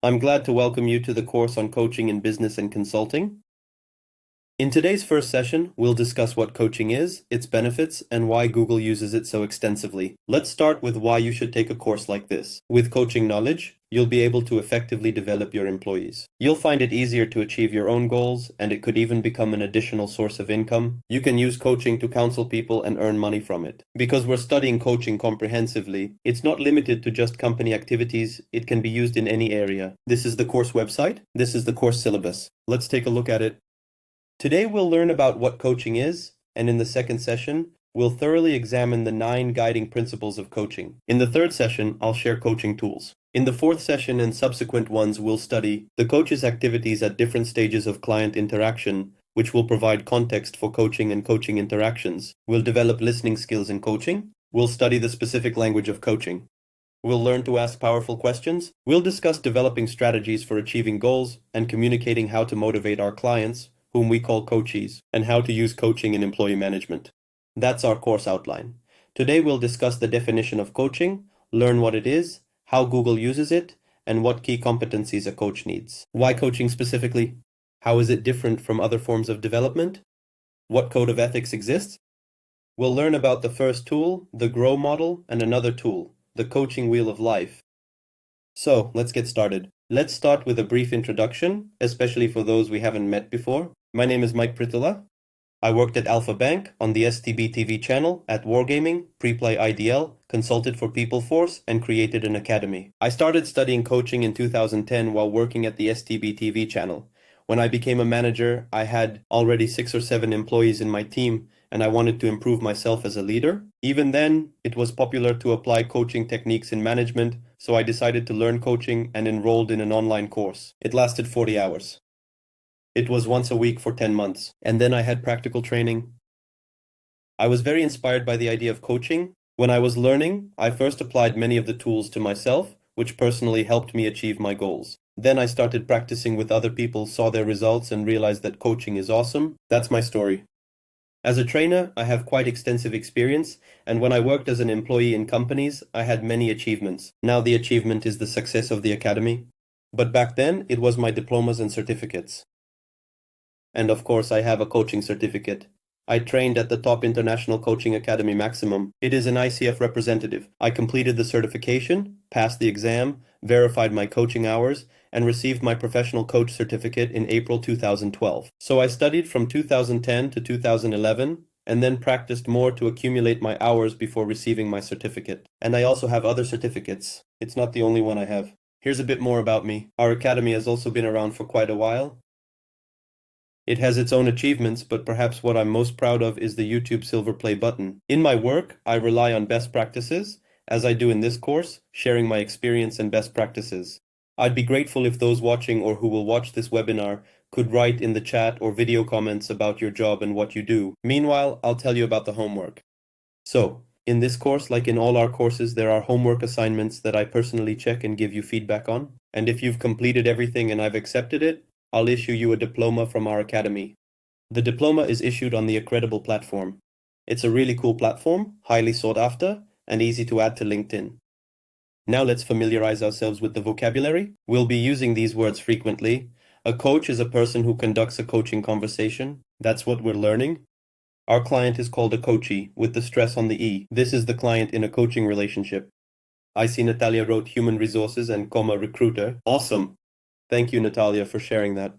I'm glad to welcome you to the course on coaching in business and consulting. In today's first session, we'll discuss what coaching is, its benefits, and why Google uses it so extensively. Let's start with why you should take a course like this. With coaching knowledge, you'll be able to effectively develop your employees. You'll find it easier to achieve your own goals, and it could even become an additional source of income. You can use coaching to counsel people and earn money from it. Because we're studying coaching comprehensively, it's not limited to just company activities, it can be used in any area. This is the course website. This is the course syllabus. Let's take a look at it. Today we'll learn about what coaching is, and in the second session, we'll thoroughly examine the 9 guiding principles of coaching. In the third session, I'll share coaching tools. In the fourth session and subsequent ones, we'll study the coach's activities at different stages of client interaction, which will provide context for coaching and coaching interactions. We'll develop listening skills in coaching. We'll study the specific language of coaching. We'll learn to ask powerful questions. We'll discuss developing strategies for achieving goals and communicating how to motivate our clients, whom we call coachees, and how to use coaching in employee management. That's our course outline. Today we'll discuss the definition of coaching, learn what it is, how Google uses it, and what key competencies a coach needs. Why coaching specifically? How is it different from other forms of development? What code of ethics exists? We'll learn about the first tool, the GROW model, and another tool, the coaching wheel of life. So, let's get started. Let's start with a brief introduction, especially for those we haven't met before. My name is Mike Pritula. I worked at Alpha Bank on the STB TV channel, at Wargaming, Preplay IDL, consulted for PeopleForce, and created an academy. I started studying coaching in 2010 while working at the STB TV channel. When I became a manager, I had already 6 or 7 employees in my team, and I wanted to improve myself as a leader. Even then, it was popular to apply coaching techniques in management, so I decided to learn coaching and enrolled in an online course. It lasted 40 hours. It was once a week for 10 months, and then I had practical training. I was very inspired by the idea of coaching. When I was learning, I first applied many of the tools to myself, which personally helped me achieve my goals. Then I started practicing with other people, saw their results, and realized that coaching is awesome. That's my story. As a trainer, I have quite extensive experience, and when I worked as an employee in companies, I had many achievements. Now the achievement is the success of the academy. But back then, it was my diplomas and certificates. And of course, I have a coaching certificate. I trained at the top international coaching academy Maximum. It is an ICF representative. I completed the certification, passed the exam, verified my coaching hours, and received my professional coach certificate in April 2012. So I studied from 2010 to 2011, and then practiced more to accumulate my hours before receiving my certificate. And I also have other certificates. It's not the only one I have. Here's a bit more about me. Our academy has also been around for quite a while. It has its own achievements, but perhaps what I'm most proud of is the YouTube Silver Play button. In my work, I rely on best practices, as I do in this course, sharing my experience and best practices. I'd be grateful if those watching or who will watch this webinar could write in the chat or video comments about your job and what you do. Meanwhile, I'll tell you about the homework. So, in this course, like in all our courses, there are homework assignments that I personally check and give you feedback on. And if you've completed everything and I've accepted it, I'll issue you a diploma from our academy. The diploma is issued on the Accredible platform. It's a really cool platform, highly sought after, and easy to add to LinkedIn. Now let's familiarize ourselves with the vocabulary. We'll be using these words frequently. A coach is a person who conducts a coaching conversation. That's what we're learning. Our client is called a coachee, with the stress on the E. This is the client in a coaching relationship. I see Natalia wrote human resources and recruiter. Awesome! Thank you, Natalia, for sharing that.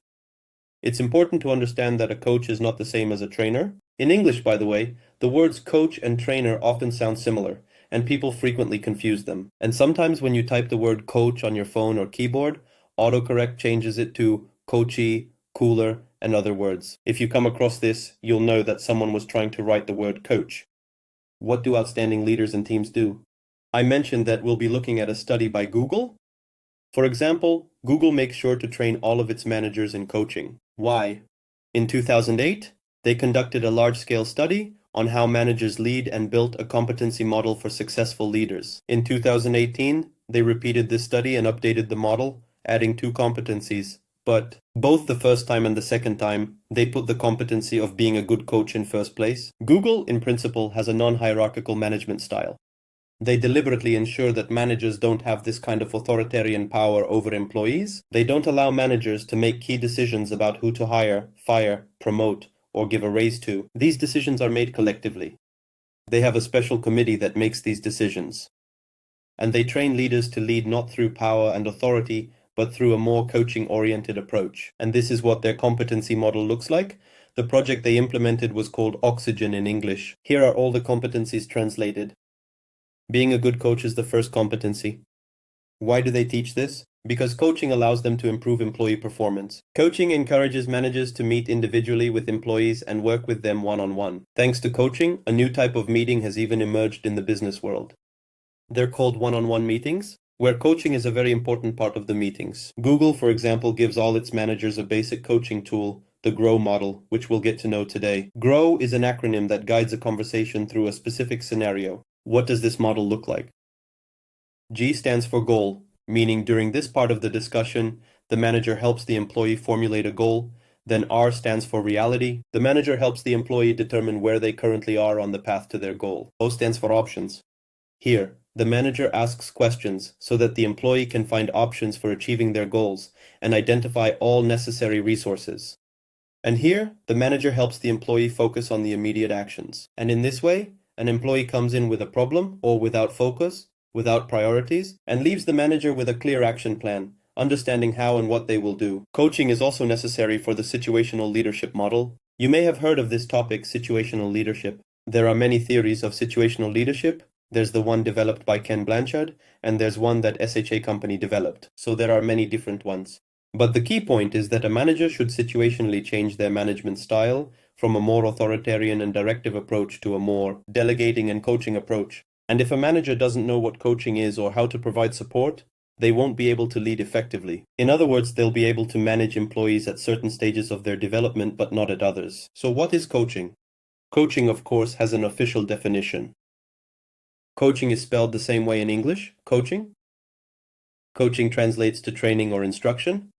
It's important to understand that a coach is not the same as a trainer. In English, by the way, the words coach and trainer often sound similar, and people frequently confuse them. And sometimes when you type the word coach on your phone or keyboard, autocorrect changes it to coachee, cooler, and other words. If you come across this, you'll know that someone was trying to write the word coach. What do outstanding leaders and teams do? I mentioned that we'll be looking at a study by Google. For example, Google makes sure to train all of its managers in coaching. Why? In 2008, they conducted a large-scale study on how managers lead and built a competency model for successful leaders. In 2018, they repeated this study and updated the model, adding 2 competencies. But both the first time and the second time, they put the competency of being a good coach in first place. Google, in principle, has a non-hierarchical management style. They deliberately ensure that managers don't have this kind of authoritarian power over employees. They don't allow managers to make key decisions about who to hire, fire, promote, or give a raise to. These decisions are made collectively. They have a special committee that makes these decisions. And they train leaders to lead not through power and authority, but through a more coaching-oriented approach. And this is what their competency model looks like. The project they implemented was called Oxygen in English. Here are all the competencies translated. Being a good coach is the first competency. Why do they teach this? Because coaching allows them to improve employee performance. Coaching encourages managers to meet individually with employees and work with them one-on-one. Thanks to coaching, a new type of meeting has even emerged in the business world. They're called one-on-one meetings, where coaching is a very important part of the meetings. Google, for example, gives all its managers a basic coaching tool, the GROW model, which we'll get to know today. GROW is an acronym that guides a conversation through a specific scenario. What does this model look like? G stands for goal, meaning during this part of the discussion, the manager helps the employee formulate a goal. Then R stands for reality. The manager helps the employee determine where they currently are on the path to their goal. O stands for options. Here, the manager asks questions so that the employee can find options for achieving their goals and identify all necessary resources. And here, the manager helps the employee focus on the immediate actions. And in this way, an employee comes in with a problem or without focus, without priorities, and leaves the manager with a clear action plan, understanding how and what they will do. Coaching is also necessary for the situational leadership model. You may have heard of this topic, situational leadership. There are many theories of situational leadership. There's the one developed by Ken Blanchard, and there's one that SHA Company developed. So there are many different ones. But the key point is that a manager should situationally change their management style from a more authoritarian and directive approach to a more delegating and coaching approach. And if a manager doesn't know what coaching is or how to provide support, they won't be able to lead effectively. In other words, they'll be able to manage employees at certain stages of their development, but not at others. So what is coaching? Coaching, of course, has an official definition. Coaching is spelled the same way in English, coaching. Coaching translates to training or instruction.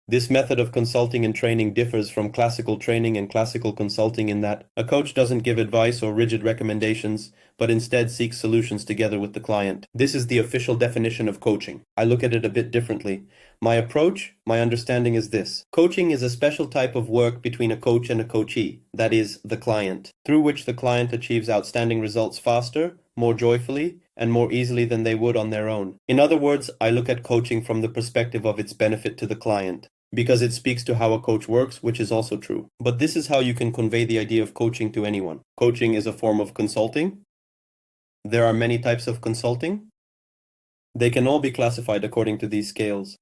This method of consulting and training differs from classical training and classical consulting in that a coach doesn't give advice or rigid recommendations, but instead seeks solutions together with the client. This is the official definition of coaching. I look at it a bit differently. My approach, my understanding is this. Coaching is a special type of work between a coach and a coachee, that is, the client, through which the client achieves outstanding results faster, more joyfully, and more easily than they would on their own. In other words, I look at coaching from the perspective of its benefit to the client, because it speaks to how a coach works, which is also true. But this is how you can convey the idea of coaching to anyone. Coaching is a form of consulting. There are many types of consulting. They can all be classified according to these scales.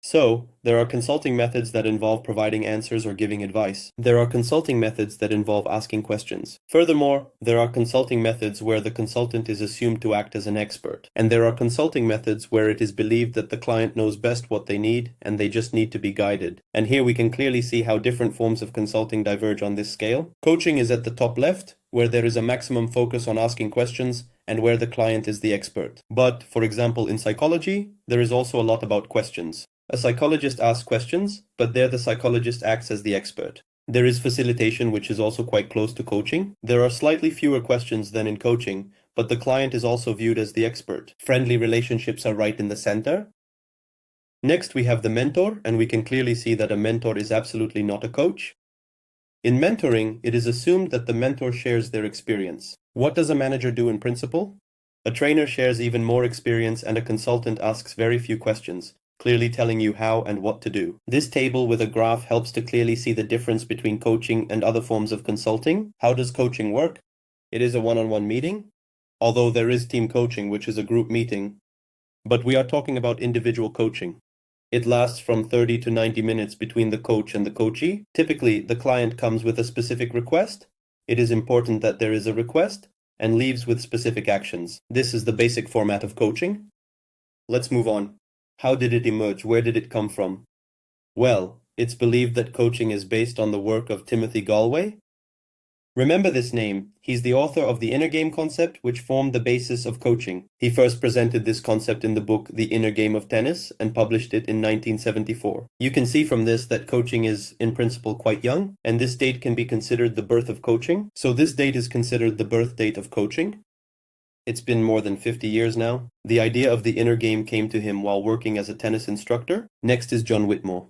So, there are consulting methods that involve providing answers or giving advice. There are consulting methods that involve asking questions. Furthermore, there are consulting methods where the consultant is assumed to act as an expert. And there are consulting methods where it is believed that the client knows best what they need and they just need to be guided. And here we can clearly see how different forms of consulting diverge on this scale. Coaching is at the top left, where there is a maximum focus on asking questions and where the client is the expert. But, for example, in psychology, there is also a lot about questions. A psychologist asks questions, but there the psychologist acts as the expert. There is facilitation, which is also quite close to coaching. There are slightly fewer questions than in coaching, but the client is also viewed as the expert. Friendly relationships are right in the center. Next, we have the mentor, and we can clearly see that a mentor is absolutely not a coach. In mentoring, it is assumed that the mentor shares their experience. What does a manager do in principle? A trainer shares even more experience, and a consultant asks very few questions, clearly telling you how and what to do. This table with a graph helps to clearly see the difference between coaching and other forms of consulting. How does coaching work? It is a one-on-one meeting, although there is team coaching, which is a group meeting. But we are talking about individual coaching. It lasts from 30 to 90 minutes between the coach and the coachee. Typically, the client comes with a specific request. It is important that there is a request and leaves with specific actions. This is the basic format of coaching. Let's move on. How did it emerge? Where did it come from? Well, it's believed that coaching is based on the work of Timothy Galway. Remember this name. He's the author of the Inner Game concept, which formed the basis of coaching. He first presented this concept in the book The Inner Game of Tennis and published it in 1974. You can see from this that coaching is, in principle, quite young, and this date can be considered the birth of coaching. So this date is considered the birth date of coaching. It's been more than 50 years now. The idea of the inner game came to him while working as a tennis instructor. Next is John Whitmore.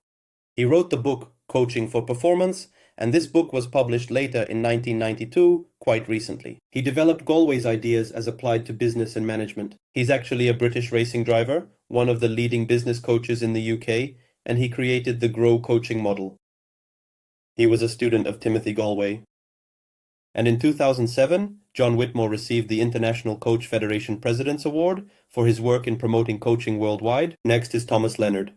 He wrote the book Coaching for Performance, and this book was published later in 1992, quite recently. He developed Galway's ideas as applied to business and management. He's actually a British racing driver, one of the leading business coaches in the UK, and he created the Grow coaching model. He was a student of Timothy Galway. And in 2007, John Whitmore received the International Coach Federation President's Award for his work in promoting coaching worldwide. Next is Thomas Leonard.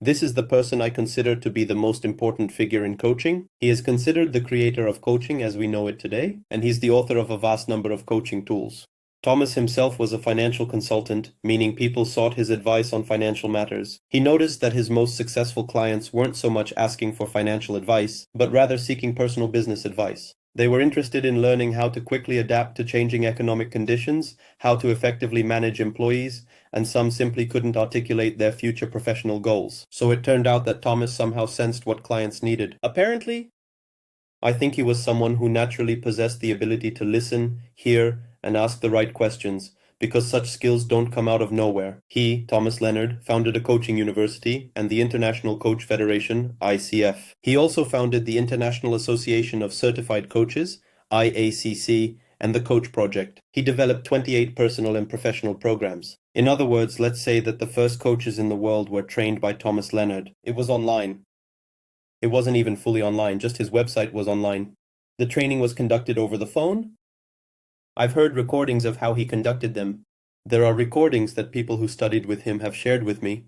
This is the person I consider to be the most important figure in coaching. He is considered the creator of coaching as we know it today, and he's the author of a vast number of coaching tools. Thomas himself was a financial consultant, meaning people sought his advice on financial matters. He noticed that his most successful clients weren't so much asking for financial advice, but rather seeking personal business advice. They were interested in learning how to quickly adapt to changing economic conditions, how to effectively manage employees, and some simply couldn't articulate their future professional goals. So it turned out that Thomas somehow sensed what clients needed. Apparently, I think he was someone who naturally possessed the ability to listen, hear, and ask the right questions, because such skills don't come out of nowhere. He, Thomas Leonard, founded a coaching university and the International Coach Federation, ICF. He also founded the International Association of Certified Coaches, IACC, and the Coach Project. He developed 28 personal and professional programs. In other words, let's say that the first coaches in the world were trained by Thomas Leonard. It was online. It wasn't even fully online, just his website was online. The training was conducted over the phone. I've heard recordings of how he conducted them. There are recordings that people who studied with him have shared with me.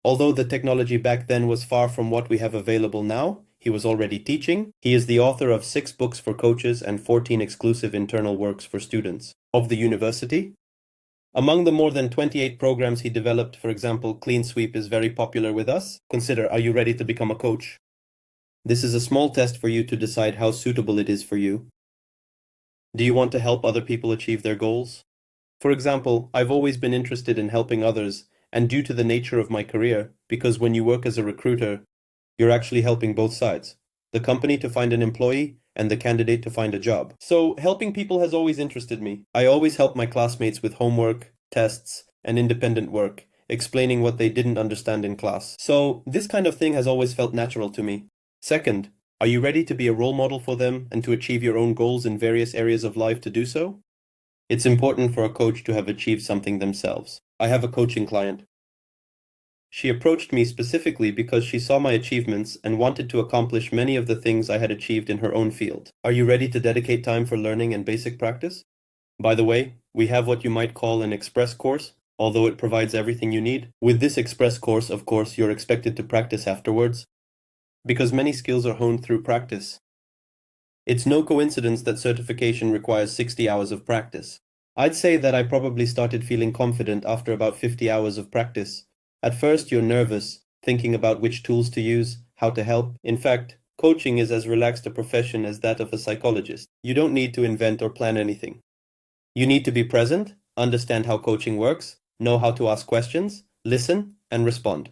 Although the technology back then was far from what we have available now, he was already teaching. He is the author of 6 books for coaches and 14 exclusive internal works for students of the university. Among the more than 28 programs he developed, for example, Clean Sweep is very popular with us. Consider, are you ready to become a coach? This is a small test for you to decide how suitable it is for you. Do you want to help other people achieve their goals? For example, I've always been interested in helping others, and due to the nature of my career, because when you work as a recruiter, you're actually helping both sides, the company to find an employee and the candidate to find a job. So helping people has always interested me. I always help my classmates with homework, tests, and independent work, explaining what they didn't understand in class. So this kind of thing has always felt natural to me. Second, are you ready to be a role model for them and to achieve your own goals in various areas of life to do so? It's important for a coach to have achieved something themselves. I have a coaching client. She approached me specifically because she saw my achievements and wanted to accomplish many of the things I had achieved in her own field. Are you ready to dedicate time for learning and basic practice? By the way, we have what you might call an express course, although it provides everything you need. With this express course, of course, you're expected to practice afterwards, because many skills are honed through practice. It's no coincidence that certification requires 60 hours of practice. I'd say that I probably started feeling confident after about 50 hours of practice. At first, you're nervous, thinking about which tools to use, how to help. In fact, coaching is as relaxed a profession as that of a psychologist. You don't need to invent or plan anything. You need to be present, understand how coaching works, know how to ask questions, listen, and respond.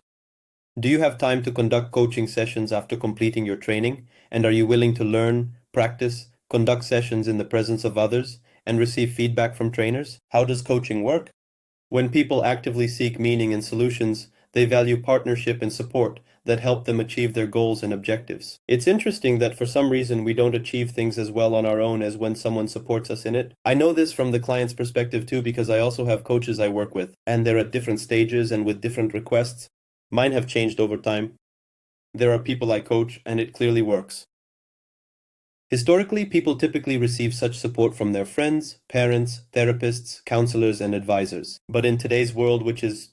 Do you have time to conduct coaching sessions after completing your training? And are you willing to learn, practice, conduct sessions in the presence of others, and receive feedback from trainers? How does coaching work? When people actively seek meaning and solutions, they value partnership and support that help them achieve their goals and objectives. It's interesting that for some reason we don't achieve things as well on our own as when someone supports us in it. I know this from the client's perspective too, because I also have coaches I work with, and they're at different stages and with different requests. Mine have changed over time. There are people I coach, and it clearly works. Historically, people typically receive such support from their friends, parents, therapists, counselors, and advisors. But in today's world, which is,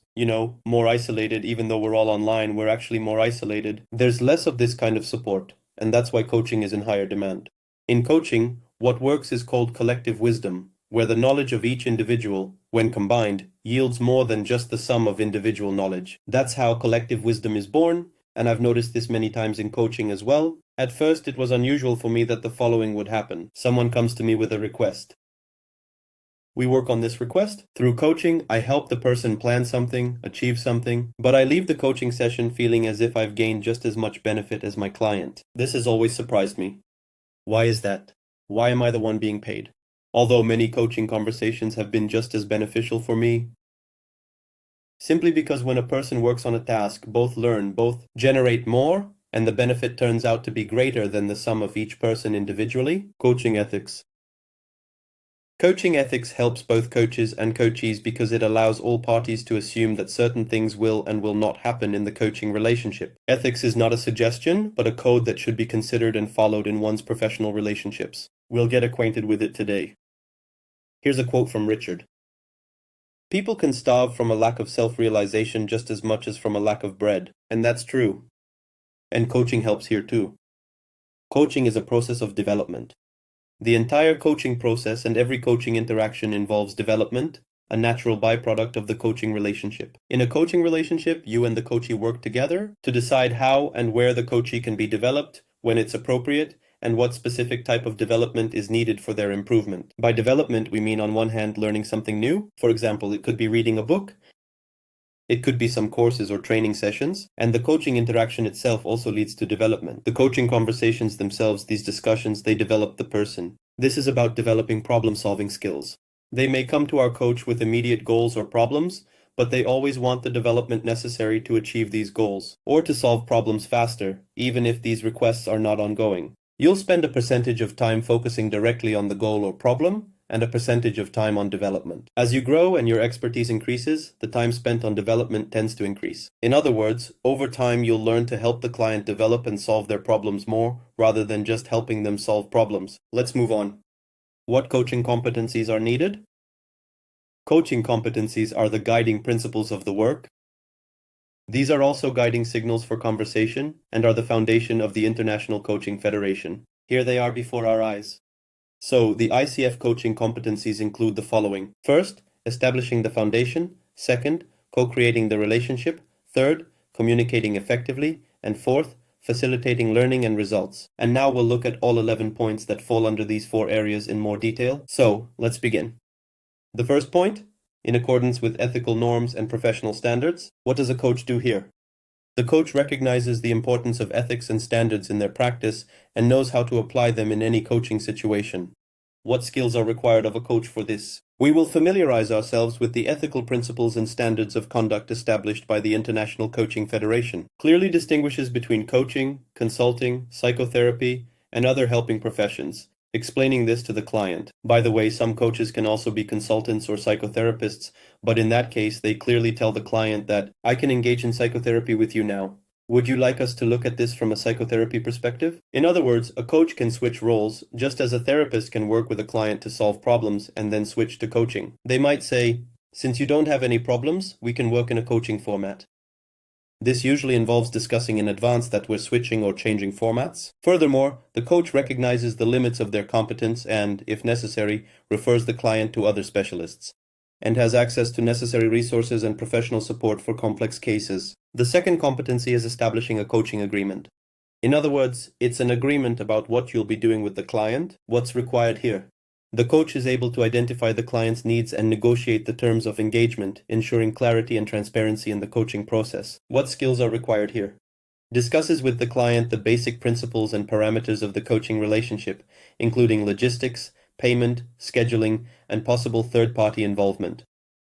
more isolated, even though we're all online, we're actually more isolated, there's less of this kind of support, and that's why coaching is in higher demand. In coaching, what works is called collective wisdom, where the knowledge of each individual, when combined, yields more than just the sum of individual knowledge. That's how collective wisdom is born, and I've noticed this many times in coaching as well. At first, it was unusual for me that the following would happen. Someone comes to me with a request. We work on this request. Through coaching, I help the person plan something, achieve something, but I leave the coaching session feeling as if I've gained just as much benefit as my client. This has always surprised me. Why is that? Why am I the one being paid? although many coaching conversations have been just as beneficial for me. Simply because when a person works on a task, both learn, both generate more, and the benefit turns out to be greater than the sum of each person individually. Coaching ethics. Coaching ethics helps both coaches and coachees because it allows all parties to assume that certain things will and will not happen in the coaching relationship. Ethics is not a suggestion, but a code that should be considered and followed in one's professional relationships. We'll get acquainted with it today. Here's a quote from Richard. People can starve from a lack of self-realization just as much as from a lack of bread, and that's true. And coaching helps here too. Coaching is a process of development. The entire coaching process and every coaching interaction involves development, a natural byproduct of the coaching relationship. In a coaching relationship, you and the coachee work together to decide how and where the coachee can be developed, when it's appropriate, and what specific type of development is needed for their improvement. By development, we mean on one hand learning something new. For example, it could be reading a book, it could be some courses or training sessions, and the coaching interaction itself also leads to development. The coaching conversations themselves, these discussions, they develop the person. This is about developing problem-solving skills. They may come to our coach with immediate goals or problems, but they always want the development necessary to achieve these goals, or to solve problems faster, even if these requests are not ongoing. You'll spend a percentage of time focusing directly on the goal or problem, and a percentage of time on development. As you grow and your expertise increases, the time spent on development tends to increase. In other words, over time you'll learn to help the client develop and solve their problems more, rather than just helping them solve problems. Let's move on. What coaching competencies are needed? Coaching competencies are the guiding principles of the work. These are also guiding signals for conversation and are the foundation of the International Coaching Federation. Here they are before our eyes. So, the ICF coaching competencies include the following. First, establishing the foundation. Second, co-creating the relationship. Third, communicating effectively. And fourth, facilitating learning and results. And now we'll look at all 11 points that fall under these 4 areas in more detail. So, let's begin. The first point, in accordance with ethical norms and professional standards, what does a coach do here? The coach recognizes the importance of ethics and standards in their practice and knows how to apply them in any coaching situation. What skills are required of a coach for this? We will familiarize ourselves with the ethical principles and standards of conduct established by the International Coaching Federation. Clearly distinguishes between coaching, consulting, psychotherapy, and other helping professions, explaining this to the client. By the way, some coaches can also be consultants or psychotherapists, but in that case, they clearly tell the client that, I can engage in psychotherapy with you now. Would you like us to look at this from a psychotherapy perspective? In other words, a coach can switch roles, just as a therapist can work with a client to solve problems and then switch to coaching. They might say, since you don't have any problems, we can work in a coaching format. This usually involves discussing in advance that we're switching or changing formats. Furthermore, the coach recognizes the limits of their competence and, if necessary, refers the client to other specialists, and has access to necessary resources and professional support for complex cases. The second competency is establishing a coaching agreement. In other words, it's an agreement about what you'll be doing with the client, what's required here. The coach is able to identify the client's needs and negotiate the terms of engagement, ensuring clarity and transparency in the coaching process. What skills are required here? Discusses with the client the basic principles and parameters of the coaching relationship, including logistics, payment, scheduling, and possible third-party involvement.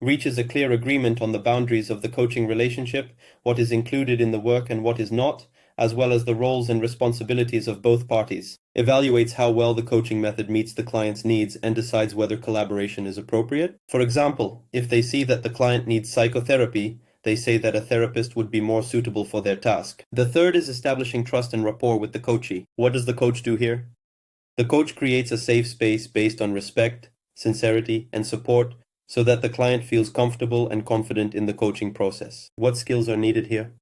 Reaches a clear agreement on the boundaries of the coaching relationship, what is included in the work and what is not, as well as the roles and responsibilities of both parties. Evaluates how well the coaching method meets the client's needs and decides whether collaboration is appropriate. For example, if they see that the client needs psychotherapy, they say that a therapist would be more suitable for their task. The third is establishing trust and rapport with the coachee. What does the coach do here? The coach creates a safe space based on respect, sincerity, and support so that the client feels comfortable and confident in the coaching process. What skills are needed here?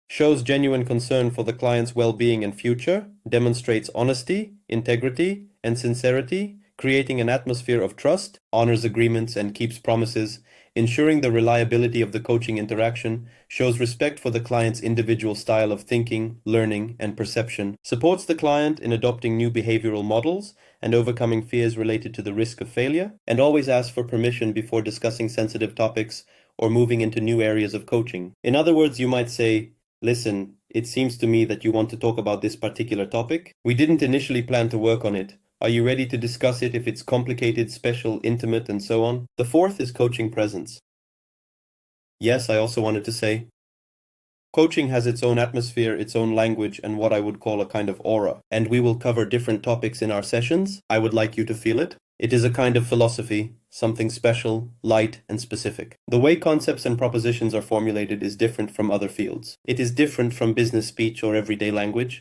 Shows genuine concern for the client's well-being and future, demonstrates honesty, integrity, and sincerity, creating an atmosphere of trust, honors agreements and keeps promises, ensuring the reliability of the coaching interaction, shows respect for the client's individual style of thinking, learning, and perception, supports the client in adopting new behavioral models and overcoming fears related to the risk of failure, and always asks for permission before discussing sensitive topics or moving into new areas of coaching. In other words, you might say, listen, it seems to me that you want to talk about this particular topic. We didn't initially plan to work on it, Are you ready to discuss it if it's complicated, special, intimate, and so on? The fourth is coaching presence. Yes, I also wanted to say, coaching has its own atmosphere, its own language, and what I would call a kind of aura. And we will cover different topics in our sessions. I would like you to feel it. It is a kind of philosophy, something special, light, and specific. The way concepts and propositions are formulated is different from other fields. It is different from business speech or everyday language.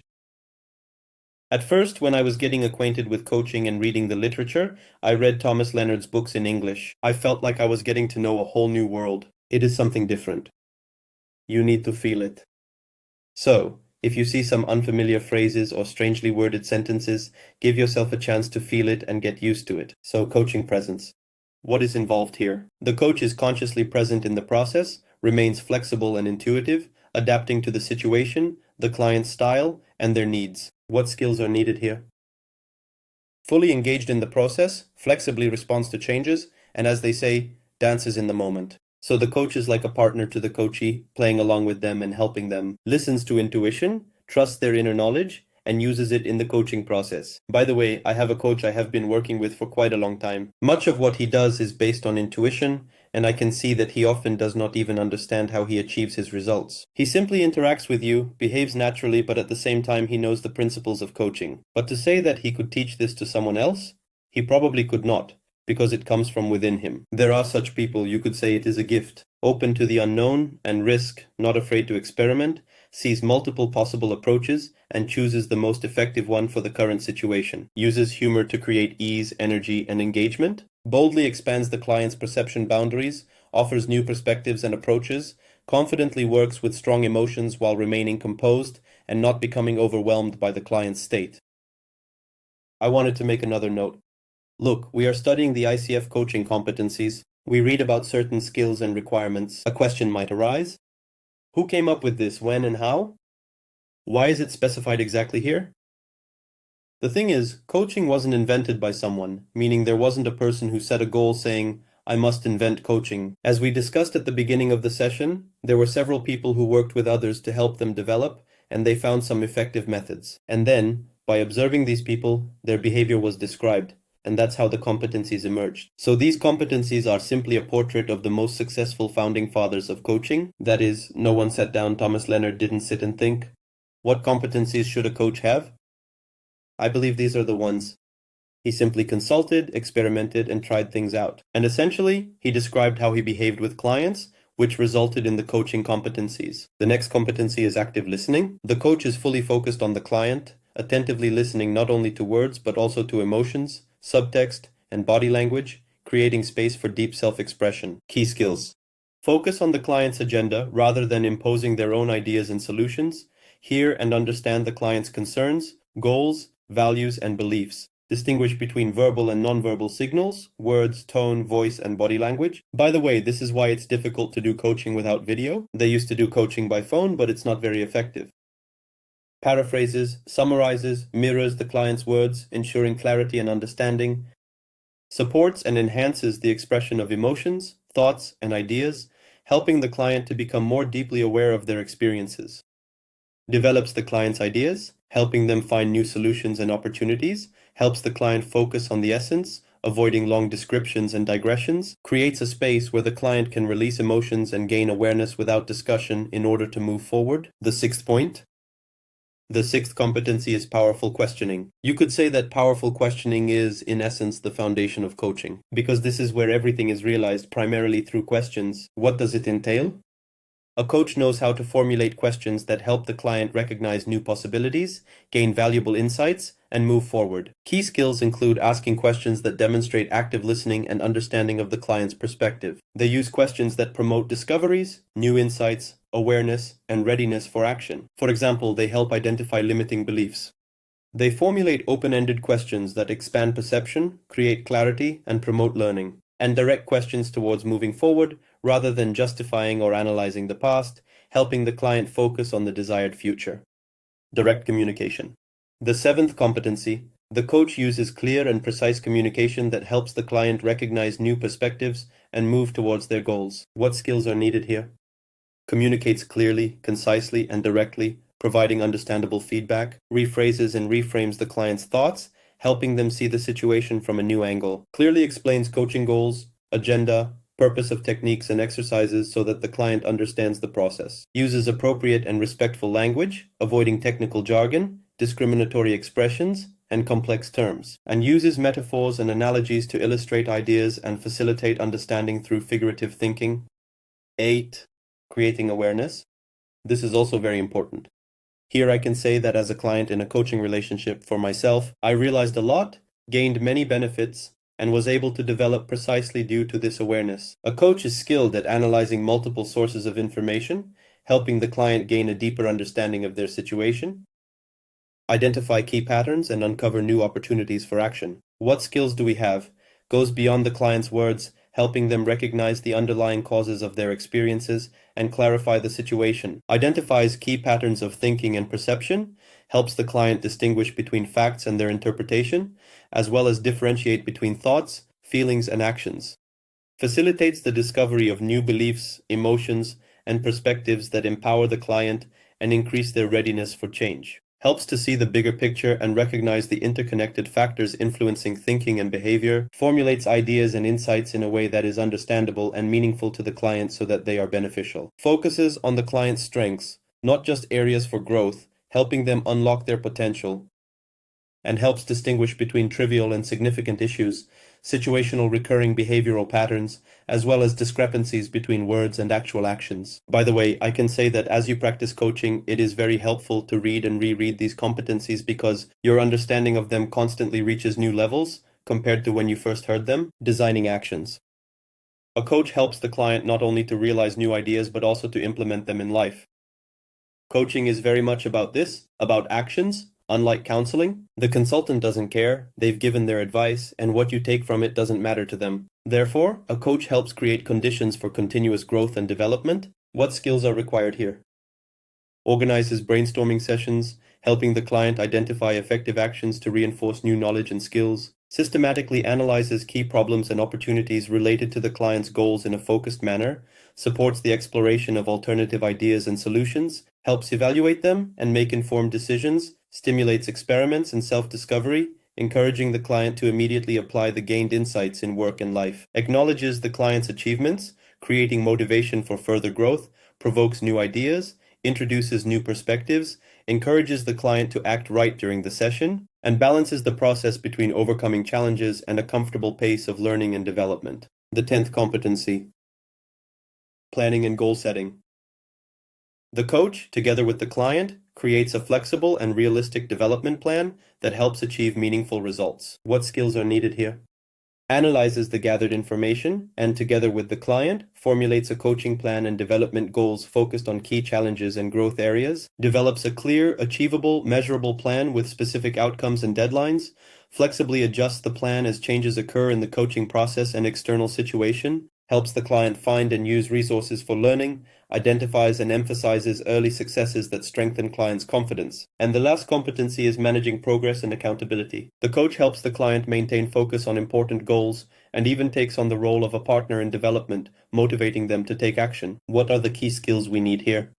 At first, when I was getting acquainted with coaching and reading the literature, I read Thomas Leonard's books in English. I felt like I was getting to know a whole new world. It is something different. You need to feel it. So, if you see some unfamiliar phrases or strangely worded sentences, give yourself a chance to feel it and get used to it. So, coaching presence. What is involved here? The coach is consciously present in the process, remains flexible and intuitive, adapting to the situation, the client's style, and their needs. What skills are needed here? Fully engaged in the process, flexibly responds to changes, and as they say, dances in the moment. So the coach is like a partner to the coachee, playing along with them and helping them, listens to intuition, trusts their inner knowledge, and uses it in the coaching process. By the way, I have a coach I have been working with for quite a long time. Much of what he does is based on intuition, and I can see that he often does not even understand how he achieves his results. He simply interacts with you, behaves naturally, but at the same time he knows the principles of coaching. But to say that he could teach this to someone else, he probably could not, because it comes from within him. There are such people, you could say it is a gift, open to the unknown and risk, not afraid to experiment, sees multiple possible approaches, and chooses the most effective one for the current situation, uses humor to create ease, energy, and engagement, boldly expands the client's perception boundaries, offers new perspectives and approaches, confidently works with strong emotions while remaining composed and not becoming overwhelmed by the client's state. I wanted to make another note. Look, we are studying the ICF coaching competencies. We read about certain skills and requirements. A question might arise. Who came up with this, when and how? Why is it specified exactly here? The thing is, coaching wasn't invented by someone, meaning there wasn't a person who set a goal saying, I must invent coaching. As we discussed at the beginning of the session, there were several people who worked with others to help them develop, and they found some effective methods. And then, by observing these people, their behavior was described, and that's how the competencies emerged. So these competencies are simply a portrait of the most successful founding fathers of coaching. That is, no one sat down, Thomas Leonard didn't sit and think, what competencies should a coach have? I believe these are the ones. He simply consulted, experimented, and tried things out. And essentially, he described how he behaved with clients, which resulted in the coaching competencies. The next competency is active listening. The coach is fully focused on the client, attentively listening not only to words but also to emotions, subtext, and body language, creating space for deep self-expression. Key skills. Focus on the client's agenda rather than imposing their own ideas and solutions. Hear and understand the client's concerns, goals, values, and beliefs. Distinguish between verbal and nonverbal signals, words, tone, voice, and body language. By the way, this is why it's difficult to do coaching without video. They used to do coaching by phone, but it's not very effective. Paraphrases, summarizes, mirrors the client's words, ensuring clarity and understanding. Supports and enhances the expression of emotions, thoughts, and ideas, helping the client to become more deeply aware of their experiences. Develops the client's ideas, helping them find new solutions and opportunities, helps the client focus on the essence, avoiding long descriptions and digressions, creates a space where the client can release emotions and gain awareness without discussion in order to move forward. The sixth point. The sixth competency is powerful questioning. You could say that powerful questioning is, in essence, the foundation of coaching, because this is where everything is realized primarily through questions. What does it entail? A coach knows how to formulate questions that help the client recognize new possibilities, gain valuable insights, and move forward. Key skills include asking questions that demonstrate active listening and understanding of the client's perspective. They use questions that promote discoveries, new insights, awareness, and readiness for action. For example, they help identify limiting beliefs. They formulate open-ended questions that expand perception, create clarity, and promote learning, and direct questions towards moving forward rather than justifying or analyzing the past, helping the client focus on the desired future. Direct communication. The seventh competency, the coach uses clear and precise communication that helps the client recognize new perspectives and move towards their goals. What skills are needed here? Communicates clearly, concisely, and directly, providing understandable feedback, rephrases and reframes the client's thoughts, helping them see the situation from a new angle. Clearly explains coaching goals, agenda, purpose of techniques and exercises so that the client understands the process. Uses appropriate and respectful language, avoiding technical jargon, discriminatory expressions, and complex terms, and uses metaphors and analogies to illustrate ideas and facilitate understanding through figurative thinking. 8. Creating awareness. This is also very important. Here I can say that as a client in a coaching relationship for myself, I realized a lot, gained many benefits, and was able to develop precisely due to this awareness. A coach is skilled at analyzing multiple sources of information, helping the client gain a deeper understanding of their situation, identify key patterns, and uncover new opportunities for action. What skills do we have? Goes beyond the client's words, helping them recognize the underlying causes of their experiences and clarify the situation. Identifies key patterns of thinking and perception, helps the client distinguish between facts and their interpretation, as well as differentiate between thoughts, feelings, and actions. Facilitates the discovery of new beliefs, emotions, and perspectives that empower the client and increase their readiness for change. Helps to see the bigger picture and recognize the interconnected factors influencing thinking and behavior, formulates ideas and insights in a way that is understandable and meaningful to the client so that they are beneficial. Focuses on the client's strengths, not just areas for growth, helping them unlock their potential, and helps distinguish between trivial and significant issues, situational recurring behavioral patterns, as well as discrepancies between words and actual actions. By the way, I can say that as you practice coaching, it is very helpful to read and reread these competencies because your understanding of them constantly reaches new levels compared to when you first heard them. Designing actions. A coach helps the client not only to realize new ideas but also to implement them in life. Coaching is very much about this, about actions. Unlike counseling, the consultant doesn't care, they've given their advice, and what you take from it doesn't matter to them. Therefore, a coach helps create conditions for continuous growth and development. What skills are required here? Organizes brainstorming sessions, helping the client identify effective actions to reinforce new knowledge and skills. Systematically analyzes key problems and opportunities related to the client's goals in a focused manner, supports the exploration of alternative ideas and solutions, helps evaluate them and make informed decisions, stimulates experiments and self-discovery, encouraging the client to immediately apply the gained insights in work and life, acknowledges the client's achievements, creating motivation for further growth, provokes new ideas, introduces new perspectives, encourages the client to act right during the session, and balances the process between overcoming challenges and a comfortable pace of learning and development. The 10th competency: planning and goal setting. The coach, together with the client, creates a flexible and realistic development plan that helps achieve meaningful results. What skills are needed here? Analyzes the gathered information and, together with the client, formulates a coaching plan and development goals focused on key challenges and growth areas, develops a clear, achievable, measurable plan with specific outcomes and deadlines, flexibly adjusts the plan as changes occur in the coaching process and external situation, helps the client find and use resources for learning, identifies and emphasizes early successes that strengthen clients' confidence. And the last competency is managing progress and accountability. The coach helps the client maintain focus on important goals and even takes on the role of a partner in development, motivating them to take action. What are the key skills we need here?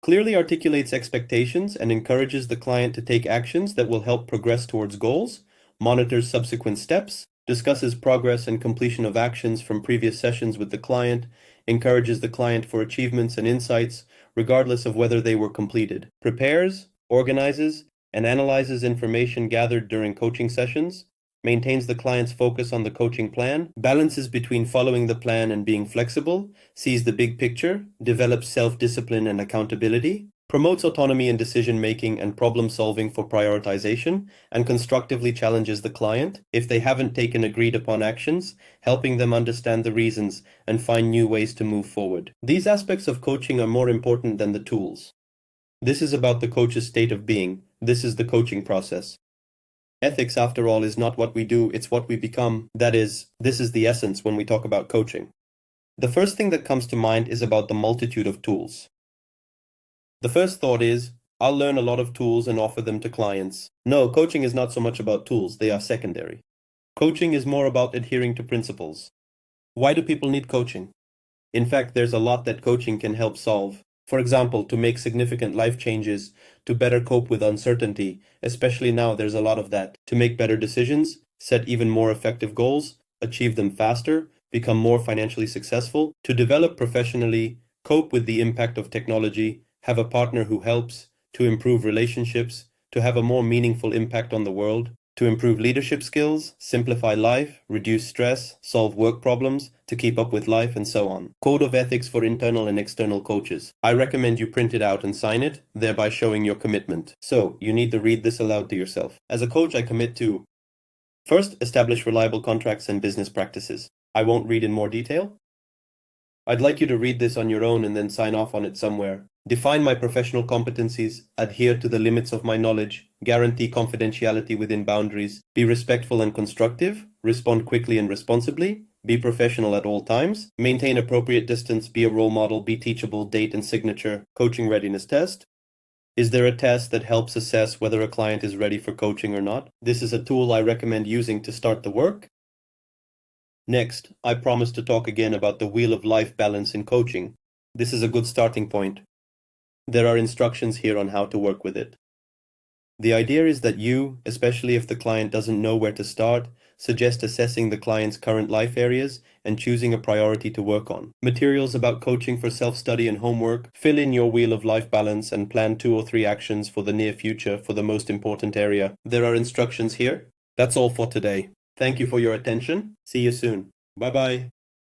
Clearly articulates expectations and encourages the client to take actions that will help progress towards goals, monitors subsequent steps, discusses progress and completion of actions from previous sessions with the client, encourages the client for achievements and insights, regardless of whether they were completed, prepares, organizes, and analyzes information gathered during coaching sessions, maintains the client's focus on the coaching plan, balances between following the plan and being flexible, sees the big picture, develops self-discipline and accountability, promotes autonomy in decision-making and problem-solving for prioritization, and constructively challenges the client if they haven't taken agreed-upon actions, helping them understand the reasons and find new ways to move forward. These aspects of coaching are more important than the tools. This is about the coach's state of being. This is the coaching process. Ethics, after all, is not what we do, it's what we become. That is, this is the essence when we talk about coaching. The first thing that comes to mind is about the multitude of tools. The first thought is, I'll learn a lot of tools and offer them to clients. No, coaching is not so much about tools, they are secondary. Coaching is more about adhering to principles. Why do people need coaching? In fact, there's a lot that coaching can help solve. For example, to make significant life changes, to better cope with uncertainty, especially now there's a lot of that, to make better decisions, set even more effective goals, achieve them faster, become more financially successful, to develop professionally, cope with the impact of technology, have a partner who helps, to improve relationships, to have a more meaningful impact on the world, to improve leadership skills, simplify life, reduce stress, solve work problems, to keep up with life, and so on. Code of Ethics for Internal and External Coaches. I recommend you print it out and sign it, thereby showing your commitment. So, you need to read this aloud to yourself. As a coach, I commit to: first, establish reliable contracts and business practices. I won't read in more detail. I'd like you to read this on your own and then sign off on it somewhere. Define my professional competencies, adhere to the limits of my knowledge, guarantee confidentiality within boundaries, be respectful and constructive, respond quickly and responsibly, be professional at all times, maintain appropriate distance, be a role model, be teachable, date and signature, coaching readiness test. Is there a test that helps assess whether a client is ready for coaching or not? This is a tool I recommend using to start the work. Next, I promise to talk again about the wheel of life balance in coaching. This is a good starting point. There are instructions here on how to work with it. The idea is that you, especially if the client doesn't know where to start, suggest assessing the client's current life areas and choosing a priority to work on. Materials about coaching for self-study and homework, fill in your wheel of life balance and plan 2 or 3 actions for the near future for the most important area. There are instructions here. That's all for today. Thank you for your attention. See you soon. Bye-bye.